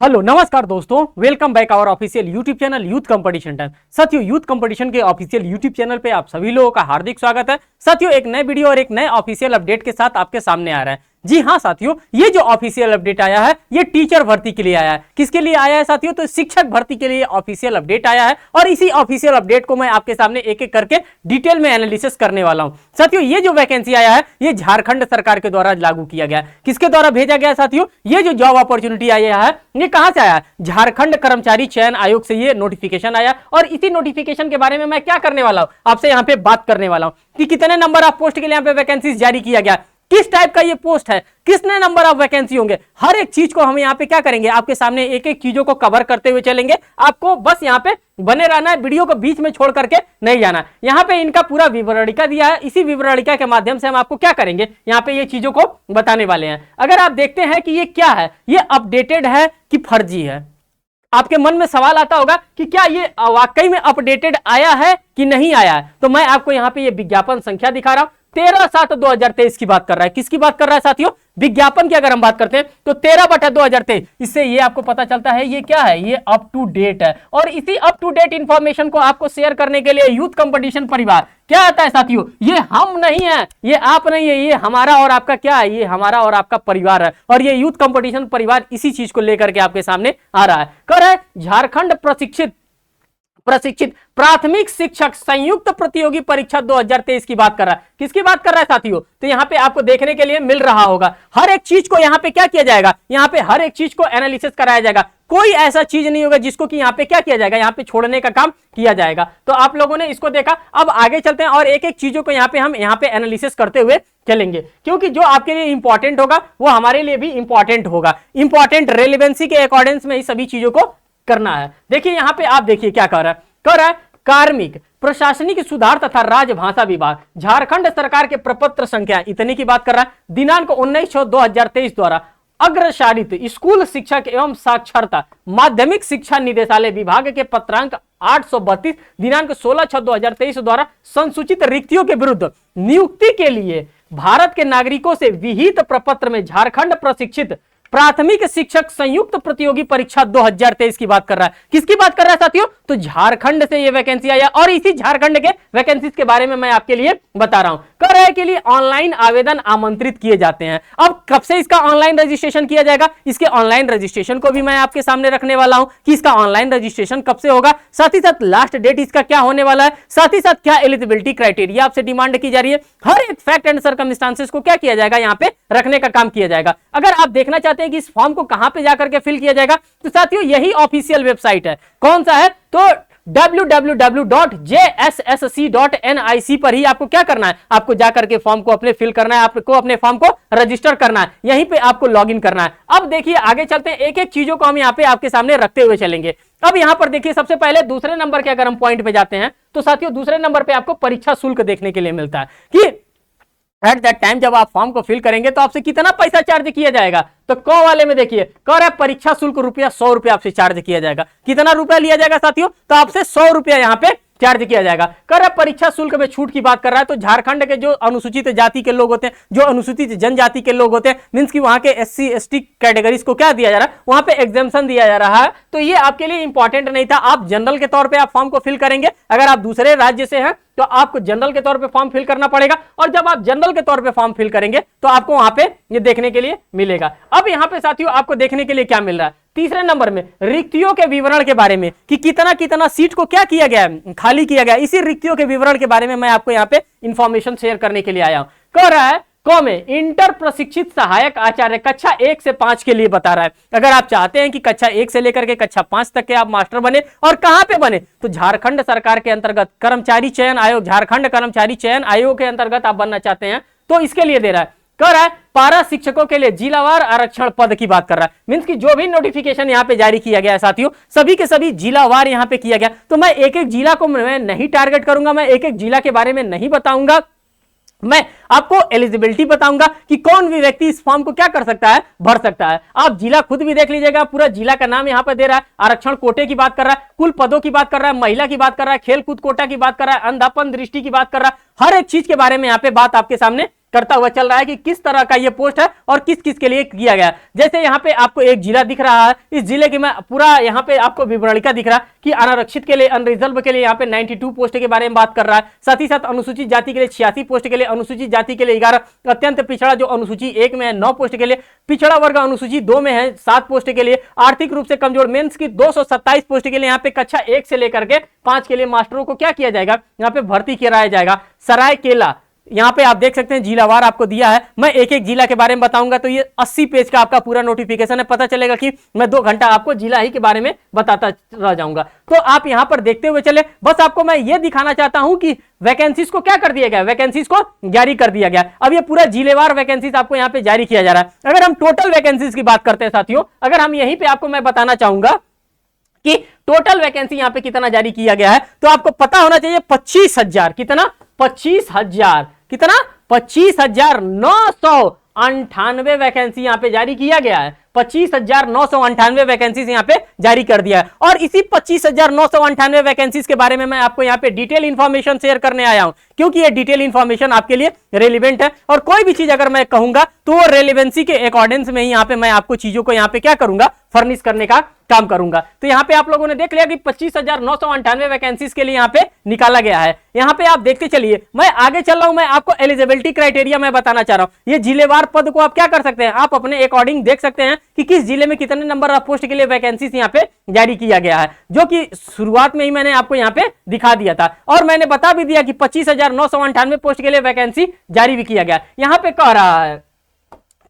Hello नमस्कार दोस्तों, welcome back our official YouTube channel youth competition time. साथियों, youth competition के ऑफिशियल यूट्यूब चैनल पे आप सभी लोगों का हार्दिक स्वागत है। साथियों, एक नए वीडियो और एक नए ऑफिशियल अपडेट के साथ आपके सामने आ रहा है। जी हाँ साथियों, ये जो ऑफिशियल अपडेट आया है ये टीचर भर्ती के लिए आया है। किसके लिए आया है साथियों? तो शिक्षक भर्ती के लिए ऑफिशियल अपडेट आया है और इसी ऑफिशियल अपडेट को मैं आपके सामने एक एक करके डिटेल में एनालिसिस करने वाला हूं। साथियों, ये जो वैकेंसी आया है ये झारखंड सरकार के द्वारा लागू किया गया। किसके द्वारा भेजा गया साथियों? ये जो जॉब अपॉर्चुनिटी आया है ये कहां से आया? झारखंड कर्मचारी चयन आयोग से ये नोटिफिकेशन आया और इसी नोटिफिकेशन के बारे में मैं क्या करने वाला हूं, आपसे यहां पे बात करने वाला हूं कि कितने नंबर ऑफ पोस्ट के लिए यहां पे वैकेंसी जारी किया गया, किस टाइप का ये पोस्ट है, कितने नंबर ऑफ वैकेंसी होंगे, हर एक चीज को हम यहाँ पे क्या करेंगे, आपके सामने एक एक चीजों को कवर करते हुए चलेंगे। आपको बस यहाँ पे बने रहना है, वीडियो को बीच में छोड़ करके नहीं जाना। यहाँ पे इनका पूरा विवरणिका दिया है, इसी विवरणिका के माध्यम से हम आपको क्या करेंगे, यहाँ पे ये चीजों को बताने वाले हैं। अगर आप देखते हैं कि ये क्या है, ये अपडेटेड है कि फर्जी है, आपके मन में सवाल आता होगा कि क्या ये वाकई में अपडेटेड आया है कि नहीं आया है। तो मैं आपको यहाँ पे ये विज्ञापन संख्या दिखा रहा हूं, 13/7/2023 की बात कर रहा है। किसकी बात कर रहा है साथियों? विज्ञापन की अगर हम बात करते हैं तो 13/2023। इससे ये आपको पता चलता है ये क्या है, ये अप टू डेट है। और इसी अप टू डेट इंफॉर्मेशन को आपको शेयर करने के लिए यूथ कंपटीशन परिवार क्या आता है साथियों? ये हम नहीं है, ये आप नहीं है, ये हमारा और आपका क्या है, ये हमारा और आपका परिवार है। और ये यूथ कंपटीशन परिवार इसी चीज को लेकर के आपके सामने आ रहा है। कर है झारखंड प्रशिक्षित प्राथमिक शिक्षक संयुक्त प्रतियोगी परीक्षा 2023 की बात कर रहा है। किसकी बात कर रहा है साथियों? तो यहाँ पे आपको देखने के लिए मिल रहा होगा, हर एक चीज को यहाँ पे क्या किया जाएगा, यहाँ पे हर एक चीज को एनालिसिस कराया जाएगा। कोई ऐसा चीज नहीं होगा जिसको कि यहाँ पे क्या किया जाएगा, यहाँ पे छोड़ने का काम किया जाएगा। तो आप लोगों ने इसको देखा, अब आगे चलते हैं और एक एक चीजों को यहाँ पे हम यहाँ पे एनालिसिस करते हुए चलेंगे, क्योंकि जो आपके लिए इंपॉर्टेंट होगा वो हमारे लिए भी इंपॉर्टेंट होगा। इंपॉर्टेंट रेलेवेंसी के अकॉर्डिंग में इस सभी चीजों को करना है। देखिए यहाँ पे आप देखिए क्या कर रहा है, कार्मिक प्रशासनिक सुधार तथा राजभाषा विभाग झारखंड सरकार के प्रपत्र संख्या इतने की बात कर रहा है, दिनांक 19/6/2023 द्वारा अग्रसारित स्कूल शिक्षक एवं साक्षरता माध्यमिक शिक्षा निदेशालय विभाग के पत्रांक 832 दिनांक 16/6/2023 द्वारा संसूचित रिक्तियों के विरुद्ध नियुक्ति के लिए भारत के नागरिकों से विहित प्रपत्र में झारखंड प्रशिक्षित प्राथमिक शिक्षक संयुक्त प्रतियोगी परीक्षा 2023 की बात कर रहा है। किसकी बात कर रहा है साथियों? तो झारखंड से ये वैकेंसी आया और इसी झारखंड के वैकेंसीज के बारे में मैं आपके लिए बता रहा हूं। कर रहा है के लिए ऑनलाइन आवेदन आमंत्रित किए जाते हैं। अब कब से इसका ऑनलाइन रजिस्ट्रेशन किया जाएगा, इसके ऑनलाइन रजिस्ट्रेशन को भी मैं आपके सामने रखने वाला हूं कि इसका ऑनलाइन रजिस्ट्रेशन कब से होगा, साथ ही साथ लास्ट डेट इसका क्या होने वाला है, साथ ही साथ क्या एलिजिबिलिटी क्राइटेरिया आपसे डिमांड की जा रही है। हर एक फैक्ट एंड सर्कमस्टांसेस को क्या किया जाएगा, यहाँ पे रखने का काम किया जाएगा। अगर आप देखना चाहते हैं कि इस फॉर्म को कहां पे जाकर के फिल किया जाएगा, तो साथियों यही ऑफिशियल वेबसाइट है। कौन सा है? तो www.jssc.nic पर ही आपको क्या करना है, आपको जाकर के फॉर्म को अपने फिल करना है, आपको अपने फॉर्म को रजिस्टर करना है, यहीं पे आपको लॉगिन करना है। अब देखिए आगे चलते हैं, एक एक चीजों को हम यहाँ पे आपके सामने रखते हुए चलेंगे। अब यहाँ पर देखिए सबसे पहले दूसरे नंबर के अगर हम पॉइंट पे जाते हैं तो साथियों दूसरे नंबर पे आपको परीक्षा शुल्क देखने के लिए मिलता है कि एट दैट टाइम जब आप फॉर्म को फिल करेंगे तो आपसे कितना पैसा चार्ज किया जाएगा। तो क वाले में देखिए कह रहा है परीक्षा शुल्क रुपया 100 रुपया आपसे चार्ज किया जाएगा। कितना रुपया लिया जाएगा साथियों? तो आपसे 100 रुपया यहाँ पे चार्ज किया जाएगा। कर रहा है परीक्षा शुल्क में छूट की बात कर रहा है, तो झारखंड के जो अनुसूचित जाति के लोग होते हैं, जो अनुसूचित जनजाति के लोग होते हैं, मींस कि वहां के SC ST कैटेगरीज को क्या दिया जा रहा है, वहां पे एग्जाम्पशन दिया जा रहा है। तो ये आपके लिए इंपॉर्टेंट नहीं था। आप जनरल के तौर पे आप फॉर्म को फिल करेंगे। अगर आप दूसरे राज्य से हैं तो आपको जनरल के तौर पे फॉर्म फिल करना पड़ेगा, और जब आप जनरल के तौर पे फॉर्म फिल करेंगे तो आपको वहां पे ये देखने के लिए मिलेगा। अब यहाँ पे साथियों आपको देखने के लिए क्या मिल रहा है, तीसरे नंबर में रिक्तियों के विवरण के बारे में कि कितना कितना सीट को क्या किया गया है, खाली किया गया। इसी रिक्तियों के विवरण के बारे में मैं आपको यहाँ पे इंफॉर्मेशन शेयर करने के लिए आया हूं। कह रहा है में इंटर प्रशिक्षित सहायक आचार्य कक्षा 1 से 5 के लिए बता रहा है। अगर आप चाहते हैं कि कक्षा 1 से लेकर के कक्षा 5 तक के आप मास्टर बने, और कहां पे बने, तो झारखंड सरकार के अंतर्गत कर्मचारी चयन आयोग, झारखंड कर्मचारी चयन आयोग के अंतर्गत आप बनना चाहते हैं तो इसके लिए दे रहा है। कह रहा है पारा शिक्षकों के लिए जिलावार आरक्षण पद की बात कर रहा है। मींस कि जो भी नोटिफिकेशन यहाँ पे जारी किया गया है साथियों, सभी के सभी जिलावार यहाँ पे किया गया। तो मैं एक एक जिला को मैं नहीं टारगेट करूंगा, मैं एक एक जिला के बारे में नहीं बताऊंगा, मैं आपको एलिजिबिलिटी बताऊंगा कि कौन भी व्यक्ति इस फॉर्म को क्या कर सकता है, भर सकता है। आप जिला खुद भी देख लीजिएगा, पूरा जिला का नाम यहाँ पे दे रहा है, आरक्षण कोटे की बात कर रहा है, कुल पदों की बात कर रहा है, महिला की बात कर रहा है, खेलकूद कोटा की बात कर रहा है, अंधापन दृष्टि की बात कर रहा है, हर एक चीज के बारे में यहाँ पे बात आपके सामने करता हुआ चल रहा है कि किस तरह का ये पोस्ट है और किस किस के लिए किया गया। जैसे यहाँ पे आपको एक जिला दिख रहा है, इस जिले की मैं पूरा यहाँ पे आपको विवरणिका दिख रहा है कि अनारक्षित के लिए, अनरिजर्व के लिए यहाँ पे 92 पोस्ट के बारे में बात कर रहा है। साथ ही साथ अनुसूचित जाति के लिए 86 पोस्ट के लिए, अनुसूचित जाति के लिए 11, अत्यंत पिछड़ा जो अनुसूची 1 में है 9 पोस्ट के लिए, पिछड़ा वर्ग अनुसूची 2 में है 7 पोस्ट के लिए, आर्थिक रूप से कमजोर मेंस की 227 पोस्ट के लिए यहाँ पे कक्षा 1 से लेकर के 5 के लिए मास्टरों को क्या किया जाएगा, यहाँ पे भर्ती कराया जाएगा। सरायकेला यहाँ पे आप देख सकते हैं जिलावार आपको दिया है। मैं एक एक जिला के बारे में बताऊंगा तो ये 80 पेज का आपका पूरा नोटिफिकेशन है। पता चलेगा कि मैं 2 घंटा आपको जिला ही के बारे में बताता रह जाऊंगा। तो आप यहाँ पर देखते हुए चले, बस आपको मैं ये दिखाना चाहता हूं कि वैकेंसीज को क्या कर दिया गया, वैकेंसीज को जारी कर दिया गया। अब ये पूरा जिलेवार वैकेंसीज आपको यहाँ पे जारी किया जा रहा है। अगर हम टोटल वैकेंसीज की बात करते हैं साथियों, अगर हम यहीं पे आपको मैं बताना चाहूंगा कि टोटल वैकेंसी यहाँ पे कितना जारी किया गया है, तो आपको पता होना चाहिए 25,000, कितना 25,000, कितना 25,998 वैकेंसी यहाँ पे जारी किया गया है। 25,998 वैकेंसीज यहाँ पे जारी कर दिया है। और इसी 25,998 वैकेंसीज के बारे में मैं आपको यहाँ पे डिटेल इंफॉर्मेशन शेयर करने आया हूं, क्योंकि ये डिटेल इंफॉर्मेशन आपके लिए रेलिवेंट है। और कोई भी चीज अगर मैं कहूंगा तो वो रेलिवेंसी के अकॉर्डिंग में ही यहाँ पे मैं आपको चीजों को यहाँ पे क्या करूंगा, फर्निश करने का काम करूंगा। तो यहाँ पे आप लोगों ने देख लिया कि 25,998 वैकेंसीज के लिए यहाँ पे निकाला गया है। यहाँ पे आप देखते चलिए, मैं आगे चल रहा हूं, मैं आपको एलिजिबिलिटी क्राइटेरिया मैं बताना चाह रहा हूं। ये जिलेवार पद को आप क्या कर सकते हैं, आप अपने अकॉर्डिंग देख सकते हैं कि किस जिले में कितने नंबर ऑफ पोस्ट के लिए वैकेंसीज यहाँ पे जारी किया गया है, जो कि शुरुआत में ही मैंने आपको यहाँ पे दिखा दिया था। और मैंने बता भी दिया कि 25,998 पोस्ट के लिए वैकेंसी जारी भी किया गया। यहाँ पे कह रहा है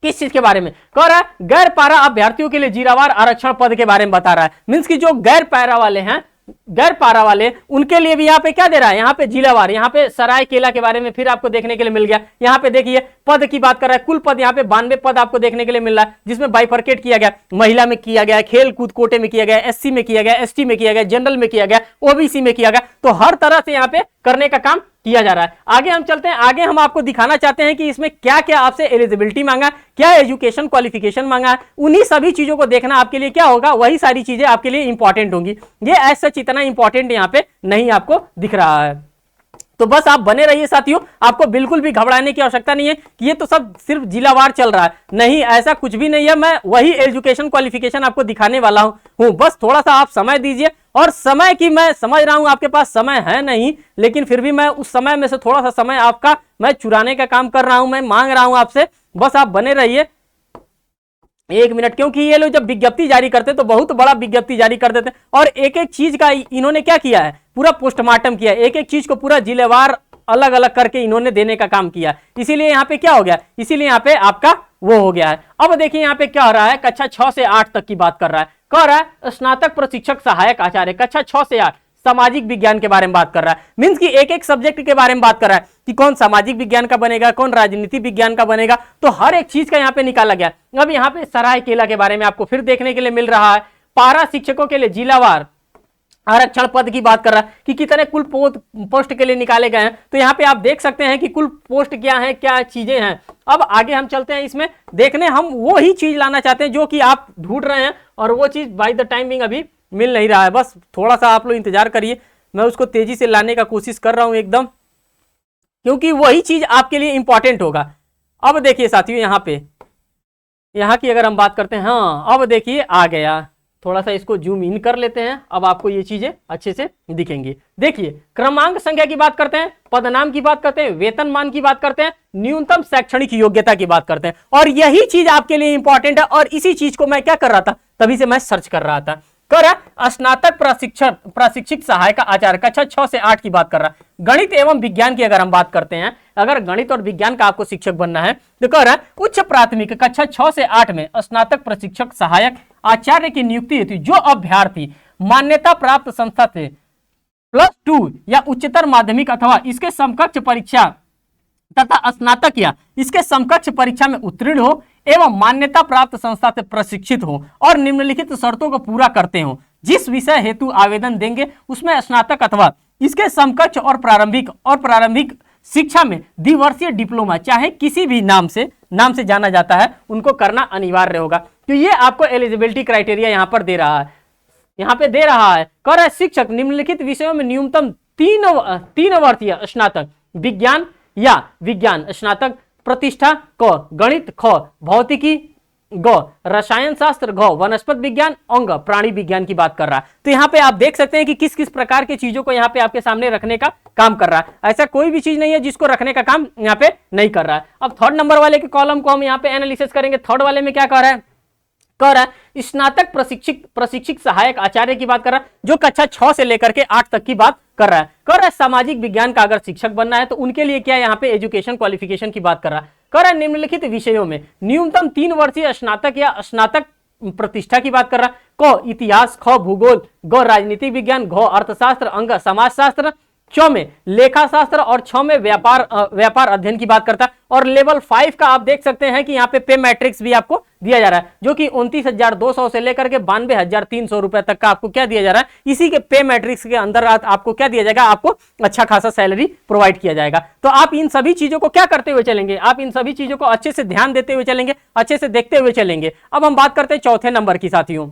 किस चीज के बारे में कह रहा है, गैर पारा अभ्यर्थियों के लिए जिलावार आरक्षण पद के बारे में बता रहा है। मींस कि जो गैर पारा वाले हैं, गैर पारा वाले, उनके लिए भी यहाँ पे क्या दे रहा है, यहाँ पे जिलावार, यहाँ पे सरायकेला के बारे में फिर आपको देखने के लिए मिल गया। यहाँ पे देखिए पद की बात कर रहा है, कुल पद यहाँ पे 92 पद आपको देखने के लिए मिल रहा है, जिसमें बाइफरकेट किया गया, महिला में किया गया, खेल कूद कोटे में किया गया, एससी में किया गया, एसटी में किया गया, जनरल में किया गया, ओबीसी में किया गया। तो हर तरह से यहाँ पे करने का काम किया जा रहा है। आगे हम चलते हैं, आगे हम आपको दिखाना चाहते हैं कि इसमें क्या क्या आपसे एलिजिबिलिटी मांगा, क्या एजुकेशन क्वालिफिकेशन मांगा है। उन्हीं सभी चीजों को देखना आपके लिए क्या होगा, वही सारी चीजें आपके लिए इंपॉर्टेंट होंगी। ये एज सच इतना इंपॉर्टेंट यहाँ पे नहीं आपको दिख रहा है। तो बस आप बने रहिए साथियों, आपको बिल्कुल भी घबराने की आवश्यकता नहीं है कि ये तो सब सिर्फ जिलावार चल रहा है। नहीं, ऐसा कुछ भी नहीं है। मैं वही एजुकेशन क्वालिफिकेशन आपको दिखाने वाला हूं। बस थोड़ा सा आप समय दीजिए। और समय की मैं समझ रहा हूं आपके पास समय है नहीं, लेकिन फिर भी मैं उस समय में से थोड़ा सा समय आपका मैं चुराने का काम कर रहा हूं, मैं मांग रहा हूं आपसे। बस आप बने रहिए 1 मिनट, क्योंकि ये लोग जब विज्ञप्ति जारी करते तो बहुत बड़ा विज्ञप्ति जारी कर देते और एक एक चीज का इन्होंने क्या किया है, पूरा पोस्टमार्टम किया, एक एक चीज को पूरा जिलेवार अलग अलग करके इन्होंने देने का काम किया। इसीलिए यहाँ पे क्या हो गया, इसीलिए यहाँ पे आपका वो हो गया है। अब देखिए यहाँ पे क्या हो रहा है, कक्षा 6 से 8 तक की बात कर रहा है। कह रहा है स्नातक प्रशिक्षक सहायक आचार्य, कक्षा 6 से 8 सामाजिक विज्ञान के बारे में बात कर रहा है। मींस कि एक एक सब्जेक्ट के बारे में बात कर रहा है कि कौन सामाजिक विज्ञान का बनेगा, कौन राजनीति विज्ञान का बनेगा। तो हर एक चीज का यहाँ पे निकाला गया। अब यहाँ पे सरायकेला के बारे में आपको फिर देखने के लिए मिल रहा है। पारा शिक्षकों के लिए जिलावार आरक्षण पद की बात कर रहा है कि कितने कुल पोस्ट के लिए निकाले गए हैं। तो यहाँ पे आप देख सकते हैं कि कुल पोस्ट क्या है, क्या चीजें हैं। अब आगे हम चलते हैं इसमें देखने, हम वो ही चीज लाना चाहते हैं जो कि आप ढूंढ रहे हैं, और वो चीज बाय द टाइमिंग अभी मिल नहीं रहा है। बस थोड़ा सा आप लोग इंतजार करिए, मैं उसको तेजी से लाने का कोशिश कर रहा हूं एकदम, क्योंकि वही चीज आपके लिए इंपॉर्टेंट होगा। अब देखिए साथियों, यहाँ की अगर हम बात करते हैं, हाँ अब देखिए आ गया, थोड़ा सा इसको जूम इन कर लेते हैं, अब आपको ये चीजें अच्छे से दिखेंगी। देखिए क्रमांक संख्या की बात करते हैं, पदनाम की बात करते हैं, वेतनमान की बात करते हैं, न्यूनतम शैक्षणिक योग्यता की बात करते हैं। और यही चीज आपके लिए इंपॉर्टेंट है, और इसी चीज को मैं क्या कर रहा था, तभी से मैं सर्च कर रहा था। कर रहा स्नातक प्रशिक्षक सहायक आचार्य, कक्षा 6 से 8 की बात कर रहा है। गणित एवं विज्ञान की अगर हम बात करते हैं, अगर गणित और विज्ञान का आपको शिक्षक बनना है तो कह रहा है उच्च प्राथमिक कक्षा 6 से 8 में स्नातक प्रशिक्षक सहायक आचार्य की नियुक्ति हेतु जो अभ्यर्थी मान्यता प्राप्त संस्था से +2 या उच्चतर माध्यमिक अथवा इसके समकक्ष परीक्षा तथा स्नातक या इसके समकक्ष परीक्षा में उत्तीर्ण हो एवं मान्यता प्राप्त संस्था से प्रशिक्षित हो और निम्नलिखित शर्तों को पूरा करते हो, जिस विषय हेतु आवेदन देंगे उसमें स्नातक अथवा इसके समकक्ष और प्रारंभिक शिक्षा में द्विवर्षीय डिप्लोमा चाहे किसी भी नाम से जाना जाता है, उनको करना अनिवार्य होगा। तो ये आपको एलिजिबिलिटी क्राइटेरिया यहाँ पर दे रहा है, यहाँ पे दे रहा है। कर रहा है शिक्षक निम्नलिखित विषयों में न्यूनतम 3 वर्षीय स्नातक विज्ञान स्नातक प्रतिष्ठा क, गणित ख, भौतिकी ग, रसायन शास्त्र घ, वनस्पति विज्ञान अंग, प्राणी विज्ञान की बात कर रहा है। तो यहाँ पे आप देख सकते हैं कि किस किस प्रकार की चीजों को यहाँ पे आपके सामने रखने का काम कर रहा है। ऐसा कोई भी चीज नहीं है जिसको रखने का काम यहाँ पे नहीं कर रहा है। अब थर्ड नंबर वाले के कॉलम को हम यहाँ पे एनालिसिस करेंगे। थर्ड वाले में क्या कर रहा है, कह रहा है स्नातक प्रशिक्षित सहायक आचार्य की बात कर रहा है, जो कक्षा 6 से लेकर के 8 तक की बात कर रहा है। कह रहा है सामाजिक विज्ञान का अगर शिक्षक बनना है तो उनके लिए क्या यहाँ पे एजुकेशन क्वालिफिकेशन की बात कर रहा है। कह रहा है निम्नलिखित विषयों में न्यूनतम 3 वर्षीय स्नातक या स्नातक प्रतिष्ठा की बात कर रहा है। क, इतिहास, ख, भूगोल, ग, राजनीतिक विज्ञान, घ, अर्थशास्त्र, अंग, समाजशास्त्र, छ में लेखा शास्त्र और छ में व्यापार अध्ययन की बात करता है। और लेवल 5 का आप देख सकते हैं कि यहाँ पे पे मैट्रिक्स भी आपको दिया जा रहा है, जो कि 29,200 से लेकर के 92,300 रुपए तक का आपको क्या दिया जा रहा है। इसी के पे मैट्रिक्स के अंदर आपको क्या दिया जाएगा, आपको अच्छा खासा सैलरी प्रोवाइड किया जाएगा। तो आप इन सभी चीजों को क्या करते हुए चलेंगे, आप इन सभी चीजों को अच्छे से ध्यान देते हुए चलेंगे, अच्छे से देखते हुए चलेंगे। अब हम बात करते हैं चौथे नंबर की साथियों।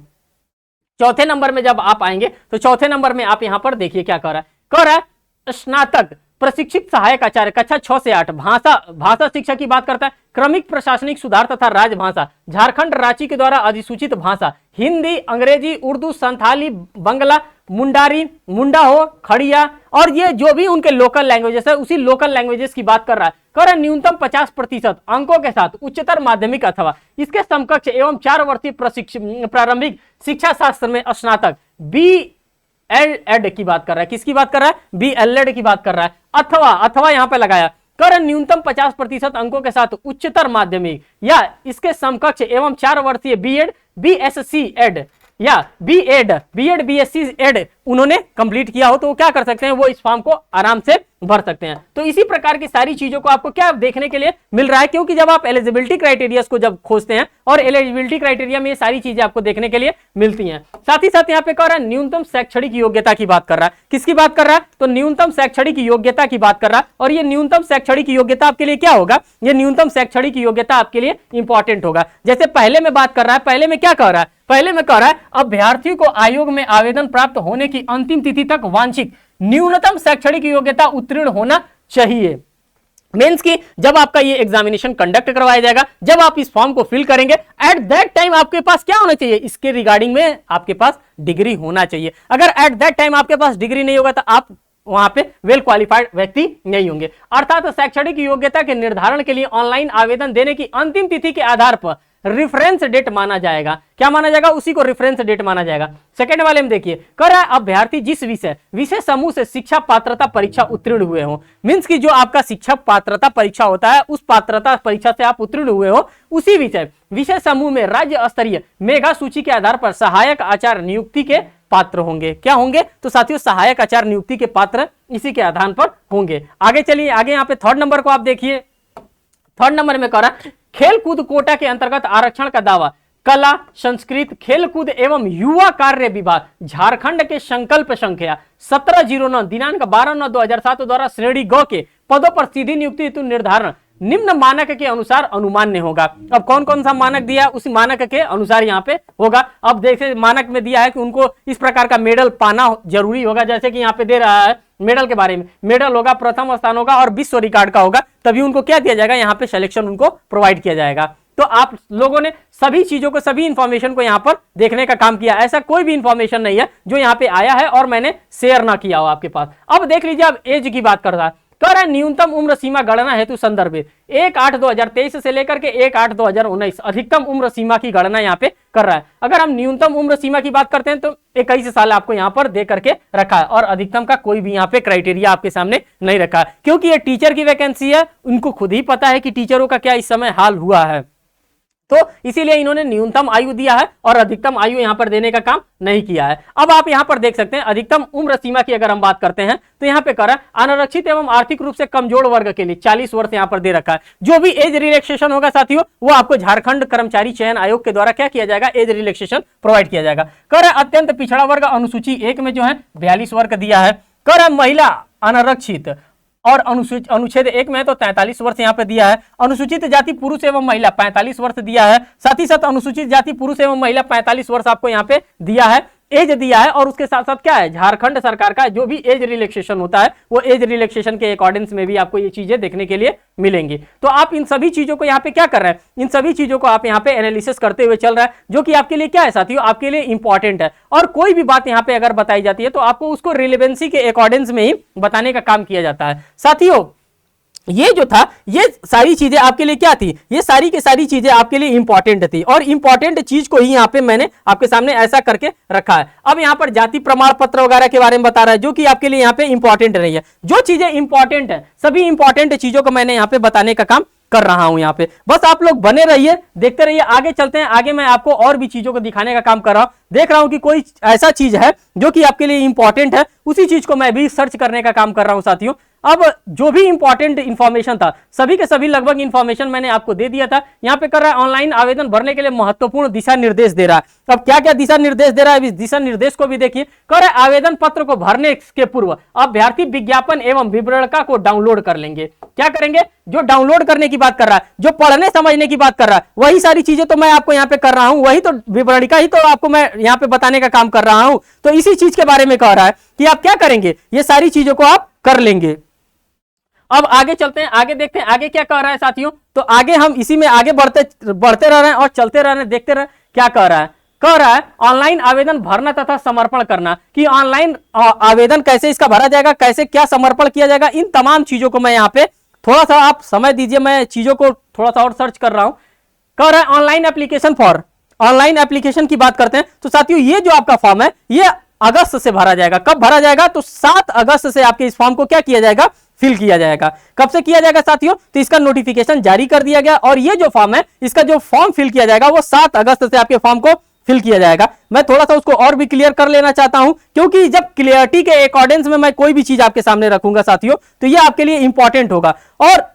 चौथे नंबर में जब आप आएंगे तो चौथे नंबर में आप यहां पर देखिए क्या कह रहा है स्नातक प्रशिक्षित सहायक आचार्य कक्षा 6 से 8 भाषा शिक्षा की बात करता है। क्रमिक प्रशासनिक सुधार तथा राजभाषा झारखंड रांची के द्वारा अधिसूचित भाषा हिंदी, अंग्रेजी, उर्दू, संथाली, बंगला, मुंडा हो, खड़िया और ये जो भी उनके लोकल लैंग्वेजेस है उसी लोकल लैंग्वेजेस की बात कर रहा है। कह रहा है न्यूनतम 50% अंकों के साथ उच्चतर माध्यमिक अथवा इसके समकक्ष एवं 4 वर्षीय प्रारंभिक शिक्षा शास्त्र में स्नातक BEd की बात कर रहा है। किसकी बात कर रहा है, BEd की बात कर रहा है। अथवा यहां पे लगाया कर न्यूनतम 50% अंकों के साथ उच्चतर माध्यमिक या इसके समकक्ष एवं 4 वर्षीय बीएड, BSc एड या बीएड, BSc एड उन्होंने कंप्लीट किया हो तो वो क्या कर सकते हैं, वो इस फॉर्म को आराम से भर सकते हैं। तो इसी प्रकार की सारी चीजों को आपको क्या देखने के लिए मिल रहा है, क्योंकि जब आप एलिजिबिलिटी क्राइटेरिया को जब खोजते हैं और एलिजिबिलिटी क्राइटेरिया में ये सारी चीजें आपको देखने के लिए मिलती हैं। साथ ही साथ यहाँ पे कह रहा है न्यूनतम शैक्षणिक योग्यता की बात कर रहा है। किसकी बात कर रहा है, तो न्यूनतम शैक्षणिक योग्यता की बात कर रहा है। और ये न्यूनतम शैक्षणिक योग्यता आपके लिए क्या होगा, ये न्यूनतम शैक्षणिक योग्यता आपके लिए इंपॉर्टेंट होगा। जैसे पहले में बात कर रहा है, पहले में क्या कह रहा है, पहले में कह रहा है अभ्यर्थियों को आयोग में आवेदन प्राप्त होने की अंतिम तिथि तक वांछित न्यूनतम शैक्षणिक योग्यता उत्तीर्ण होना चाहिए। मींस कि जब आपका ये एग्जामिनेशन कंडक्ट करवाया जाएगा, जब आप इस फॉर्म को फिल करेंगे, एट दैट टाइम आपके पास क्या होना चाहिए, इसके रिगार्डिंग में आपके पास डिग्री होना चाहिए। अगर एट दैट टाइम आपके पास डिग्री नहीं होगा तो आप वहां पे वेल क्वालिफाइड व्यक्ति नहीं होंगे। अर्थात शैक्षणिक योग्यता के निर्धारण के लिए ऑनलाइन आवेदन देने की अंतिम तिथि के आधार पर रेफरेंस डेट माना जाएगा। क्या माना जाएगा, उसी को रेफरेंस डेट माना जाएगा। सेकंड वाले में देखिए कह रहा है अभ्यर्थी जिस विषय समूह से शिक्षा पात्रता परीक्षा उत्तीर्ण हुए हो, मींस की जो आपका शिक्षा पात्रता परीक्षा होता है उस पात्रता परीक्षा से आप उत्तीर्ण हुए हो, उसी विषय समूह में राज्य स्तरीय मेगा सूची के आधार पर सहायक आचार्य नियुक्ति के पात्र होंगे। क्या होंगे, तो साथियों सहायक आचार्य नियुक्ति के पात्र इसी के आधार पर होंगे। आगे चलिए, आगे यहाँ पे थर्ड नंबर को आप देखिए। थर्ड नंबर में कह रहा है खेल कूद कोटा के अंतर्गत आरक्षण का दावा कला, संस्कृत, खेल कूद एवं युवा कार्य विभाग झारखंड के संकल्प संख्या 1709 दिनांक 12/9/2007 द्वारा श्रेणी ग के पदों पर सीधी नियुक्ति हेतु निर्धारण निम्न मानक के अनुसार अनुमान्य होगा। अब कौन कौन सा मानक दिया, उस मानक के अनुसार यहाँ पे होगा। अब देखिए मानक में दिया है कि उनको इस प्रकार का मेडल पाना जरूरी होगा, जैसे कि यहाँ पे दे रहा है मेडल के बारे में, मेडल होगा, प्रथम स्थान होगा और विश्व रिकॉर्ड का होगा, तभी उनको क्या दिया जाएगा, यहाँ पे सिलेक्शन उनको प्रोवाइड किया जाएगा। तो आप लोगों ने सभी चीजों को, सभी इंफॉर्मेशन को यहाँ पर देखने का काम किया। ऐसा कोई भी इंफॉर्मेशन नहीं है जो यहाँ पे आया है और मैंने शेयर ना किया हो आपके पास। अब देख लीजिए, अब एज की बात कर रहा है, कह रहा है न्यूनतम उम्र सीमा गणना हेतु संदर्भ 1/8/2023 से लेकर के 1/8/2019 अधिकतम उम्र सीमा की गणना यहाँ पे कर रहा है। अगर हम न्यूनतम उम्र सीमा की बात करते हैं तो 21 साल आपको यहाँ पर दे करके रखा है और अधिकतम का कोई भी यहाँ पे क्राइटेरिया आपके सामने नहीं रखा है, क्योंकि ये टीचर की वैकेंसी है, उनको खुद ही पता है कि टीचरों का क्या इस समय हाल हुआ है, तो इसीलिए इन्होंने न्यूनतम आयु दिया है और अधिकतम आयु यहां पर देने का काम नहीं किया है। अब आप यहां पर देख सकते हैं अधिकतम उम्र सीमा की अगर हम बात करते हैं तो यहां पे करा अनारक्षित एवं आर्थिक रूप से कमजोर वर्ग के लिए 40 वर्ष यहां पर दे रखा है। जो भी एज रिलैक्सेशन होगा साथियों, वो आपको झारखंड कर्मचारी चयन आयोग के द्वारा क्या किया जाएगा, एज रिलैक्सेशन प्रोवाइड किया जाएगा। कर अत्यंत पिछड़ा वर्ग अनुसूची 1 में जो है 42 वर्ग दिया है। कर महिला अनारक्षित और अनुच्छेद 1 में तो 43 वर्ष यहाँ पे दिया है। अनुसूचित जाति पुरुष एवं महिला 45 वर्ष दिया है। साथ ही साथ अनुसूचित जाति पुरुष एवं महिला 45 वर्ष आपको यहाँ पे दिया है। एज दिया है और उसके साथ साथ क्या है, झारखंड सरकार का जो भी एज रिलैक्सेशन होता है वो एज रिलैक्सेशन के अकॉर्डिंग्स में भी आपको ये चीजें देखने के लिए मिलेंगी। तो आप इन सभी चीजों को यहाँ पे क्या कर रहे हैं, इन सभी चीजों को आप यहाँ पे एनालिसिस करते हुए चल रहा है, जो कि आपके लिए क्या है साथियों, आपके लिए इंपॉर्टेंट है। और कोई भी बात यहाँ पे अगर बताई जाती है तो आपको उसको रिलेवेंसी के अकॉर्डिंग्स में ही बताने का काम किया जाता है। साथियों ये जो था, ये सारी चीजें आपके लिए क्या थी, ये सारी की सारी चीजें आपके लिए इंपॉर्टेंट थी और इंपॉर्टेंट चीज को ही यहाँ पे मैंने आपके सामने ऐसा करके रखा है। अब यहाँ पर जाति प्रमाण पत्र वगैरह के बारे में बता रहा है, जो कि आपके लिए यहाँ पे इंपॉर्टेंट नहीं है। जो चीजें इंपॉर्टेंट है, सभी इंपॉर्टेंट चीजों को मैंने यहाँ पे बताने का काम कर रहा हूं यहाँ पे। बस आप लोग बने रहिए, देखते रहिए, आगे चलते हैं। आगे मैं आपको और भी चीजों को दिखाने का काम कर रहा हूं। देख रहा हूं कि कोई ऐसा चीज है जो कि आपके लिए इंपॉर्टेंट है, उसी चीज को मैं भी सर्च करने का काम कर रहा हूं साथियों। अब जो भी इंपॉर्टेंट इंफॉर्मेशन था, सभी के सभी लगभग इंफॉर्मेशन मैंने आपको दे दिया था। यहाँ पे कर रहा है ऑनलाइन आवेदन भरने के लिए महत्वपूर्ण दिशा निर्देश दे रहा है। अब क्या क्या दिशा निर्देश दे रहा है, इस दिशा निर्देश को भी देखिए। कर रहा है आवेदन पत्र को भरने के पूर्व अभ्यर्थी विज्ञापन एवं विवरणिका को डाउनलोड कर लेंगे। क्या करेंगे, जो डाउनलोड करने की बात कर रहा है, जो पढ़ने समझने की बात कर रहा है, वही सारी चीजें तो मैं आपको यहाँ पे कर रहा हूं, वही तो विवरणिका ही तो आपको मैं यहाँ पे बताने का काम कर रहा हूं। तो इसी चीज के बारे में कह रहा है कि आप क्या करेंगे, ये सारी चीजों को आप कर लेंगे। अब आगे चलते हैं, आगे देखते हैं आगे क्या कह रहा है साथियों। तो आगे हम इसी में आगे बढ़ते रह रहे हैं और चलते रह रहे हैं, देखते रहे क्या कह रहा है। कह रहा है ऑनलाइन आवेदन भरना तथा समर्पण करना, कि ऑनलाइन आवेदन कैसे इसका भरा जाएगा, कैसे क्या समर्पण किया जाएगा, इन तमाम चीजों को मैं यहाँ पे थोड़ा सा आप समय दीजिए, मैं चीजों को थोड़ा सा और सर्च कर रहा हूं। कह रहा है online application for, online application की बात करते हैं तो साथियों ये जो आपका फॉर्म है ये अगस्त से भरा जाएगा। कब भरा जाएगा, तो 7 अगस्त से आपके इस फॉर्म को क्या किया जाएगा, फिल किया जाएगा। कब से किया जाएगा साथियों, तो इसका नोटिफिकेशन जारी कर दिया गया और ये जो फॉर्म है, इसका जो फॉर्म फिल किया जाएगा वो 7 अगस्त से आपके फॉर्म को फिल किया जाएगा। मैं थोड़ा सा उसको और भी क्लियर कर लेना चाहता हूं, क्योंकि जब क्लियरिटी के अकॉर्डिंग्स में मैं कोई भी चीज आपके सामने रखूंगा साथियों, तो ये आपके लिए इंपॉर्टेंट होगा। और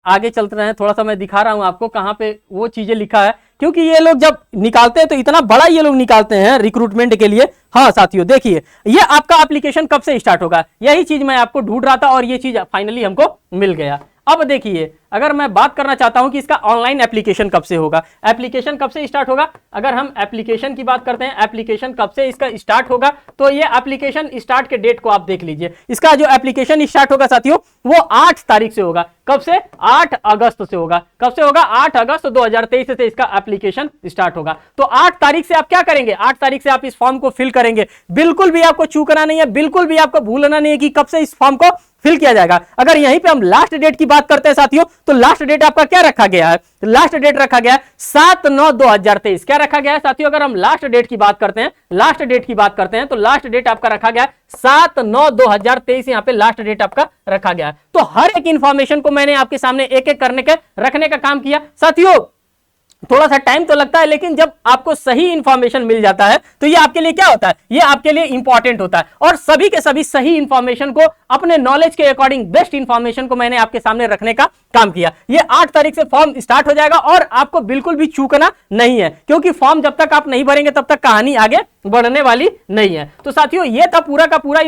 आगे चलते रहे, थोड़ा सा मैं दिखा रहा हूं आपको कहां पे वो चीजें लिखा है, क्योंकि ये लोग जब निकालते हैं तो इतना बड़ा ये लोग निकालते हैं रिक्रूटमेंट के लिए। हाँ साथियों देखिए, ये आपका एप्लीकेशन कब से स्टार्ट होगा, यही चीज मैं आपको ढूंढ रहा था और ये चीज फाइनली हमको मिल गया। अब देखिए, अगर मैं बात करना चाहता हूं कि इसका ऑनलाइन एप्लीकेशन कब से होगा, एप्लीकेशन कब से स्टार्ट होगा, अगर हम एप्लीकेशन की बात करते हैं, एप्लीकेशन कब से इसका स्टार्ट होगा, तो ये एप्लीकेशन स्टार्ट के डेट को आप देख लीजिए। इसका जो एप्लीकेशन स्टार्ट होगा साथियों वो 8 तारीख से होगा। कब से, 8 अगस्त से होगा। कब से होगा, 8 अगस्त 2023 से इसका एप्लीकेशन स्टार्ट होगा। तो 8 तारीख से आप क्या करेंगे, 8 तारीख से आप इस फॉर्म को फिल करेंगे। बिल्कुल भी आपको चूकना नहीं है, बिल्कुल भी आपको भूलना नहीं है कि कब से इस फॉर्म को फिल किया जाएगा। अगर यहीं पे हम लास्ट डेट की बात करते हैं साथियों, तो लास्ट डेट आपका क्या रखा गया है, लास्ट डेट रखा गया है 7/9/2023। क्या रखा गया है साथियों, अगर हम लास्ट डेट की बात करते हैं, लास्ट डेट की बात करते हैं तो लास्ट डेट आपका रखा गया है 7/9/2023। यहाँ पे लास्ट डेट आपका रखा गया है। तो हर एक इंफॉर्मेशन को मैंने आपके सामने एक एक करने के रखने का काम किया साथियों। थोड़ा सा टाइम तो लगता है, लेकिन जब आपको सही इंफॉर्मेशन मिल जाता है तो ये आपके लिए क्या होता है, ये आपके लिए इंपॉर्टेंट होता है। और सभी के सभी सही इंफॉर्मेशन को, अपने नॉलेज के अकॉर्डिंग बेस्ट इंफॉर्मेशन को मैंने आपके सामने रखने का काम किया। ये 8 तारीख से फॉर्म स्टार्ट हो जाएगा और आपको बिल्कुल भी चूकना नहीं है, क्योंकि फॉर्म जब तक आप नहीं भरेंगे तब तक कहानी आगे बढ़ने वाली नहीं है। तो साथियों ये था पूरा का पूरा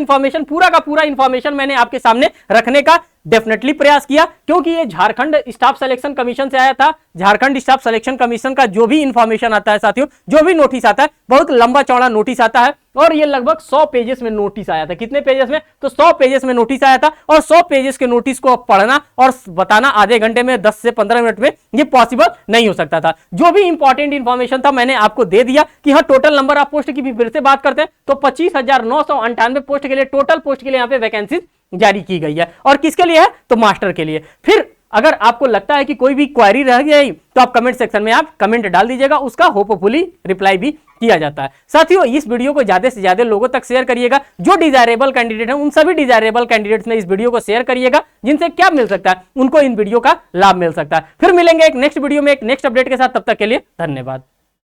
इंफॉर्मेशन मैंने आपके सामने रखने का डेफिनेटली प्रयास किया, क्योंकि ये झारखंड स्टाफ सिलेक्शन कमीशन से आया था। झारखंड स्टाफ सिलेक्शन कमीशन का जो भी इंफॉर्मेशन आता है साथियों, जो भी नोटिस आता है, बहुत लंबा चौड़ा नोटिस आता है और ये लगभग 100 पेजेस में नोटिस आया था। कितने पेजेस में, तो 100 पेजेस में नोटिस आया था। और 100 पेजेस के नोटिस को पढ़ना और बताना आधे घंटे में, 10 से 15 मिनट में ये पॉसिबल नहीं हो सकता था। जो भी इंपॉर्टेंट इंफॉर्मेशन था मैंने आपको दे दिया कि हाँ टोटल नंबर ऑफ पोस्ट की भी फिर से बात करते हैं तो 25,998 पोस्ट के लिए, टोटल पोस्ट के लिए यहाँ पे वैकेंसी जारी की गई है। और किसके लिए है, तो मास्टर के लिए। फिर अगर आपको लगता है कि कोई भी क्वेरी रह गई तो आप कमेंट सेक्शन में आप कमेंट डाल दीजिएगा, उसका होपफुली रिप्लाई भी किया जाता है। साथियों इस वीडियो को ज्यादा से ज्यादा लोगों तक शेयर करिएगा। जो डिजायरेबल कैंडिडेट हैं उन सभी डिजायरेबल कैंडिडेट्स में इस वीडियो को शेयर करिएगा, जिनसे क्या मिल सकता है, उनको इन वीडियो का लाभ मिल सकता है। फिर मिलेंगे एक नेक्स्ट वीडियो में एक नेक्स्ट अपडेट के साथ, तब तक के लिए धन्यवाद।